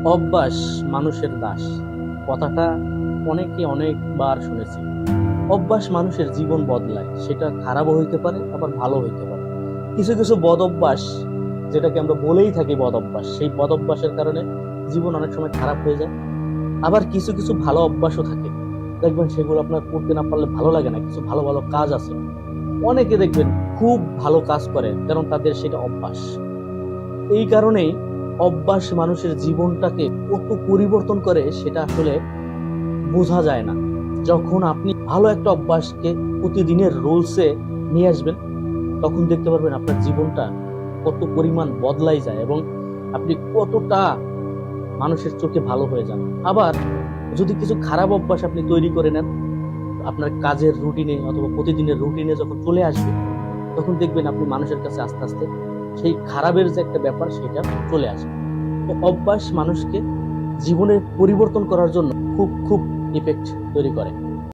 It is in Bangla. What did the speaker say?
অভ্যাস মানুষের দাস, কথাটা অনেকে অনেকবার শুনেছি। অভ্যাস মানুষের জীবন বদলায়, সেটা খারাপও হইতে পারে আবার ভালো হইতে পারে। কিছু কিছু বদ অভ্যাস, যেটাকে আমরা বলেই থাকি বদ অভ্যাস, সেই বদ অভ্যাসের কারণে জীবন অনেক সময় খারাপ হয়ে যায়। আবার কিছু কিছু ভালো অভ্যাসও থাকে, দেখবেন সেগুলো আপনার করতে না পারলে ভালো লাগে না। কিছু ভালো ভালো কাজ আছে, অনেকে দেখবেন খুব ভালো কাজ করে, কারণ তাদের সেটা অভ্যাস। এই কারণেই অভ্যাস মানুষের জীবনটাকে কত পরিবর্তন করে সেটা আসলে বোঝা যায় না। যখন আপনি ভালো একটা অভ্যাসকে প্রতিদিনের রুলসে নিয়ে আসবেন, তখন দেখতে পারবেন আপনার জীবনটা কত পরিমাণ বদলাই যায় এবং আপনি কতটা মানুষের চোখে ভালো হয়ে যান। আবার যদি কিছু খারাপ অভ্যাস আপনি তৈরি করে নেন, আপনার কাজের রুটিনে অথবা প্রতিদিনের রুটিনে যখন চলে আসবে, তখন দেখবেন আপনি মানুষের কাছে আস্তে আস্তে সেই খারাপের যে একটা ব্যাপার সেটা চলে আসবে। তো অভ্যাস মানুষকে জীবনের পরিবর্তন করার জন্য খুব খুব ইফেক্ট তৈরি করে।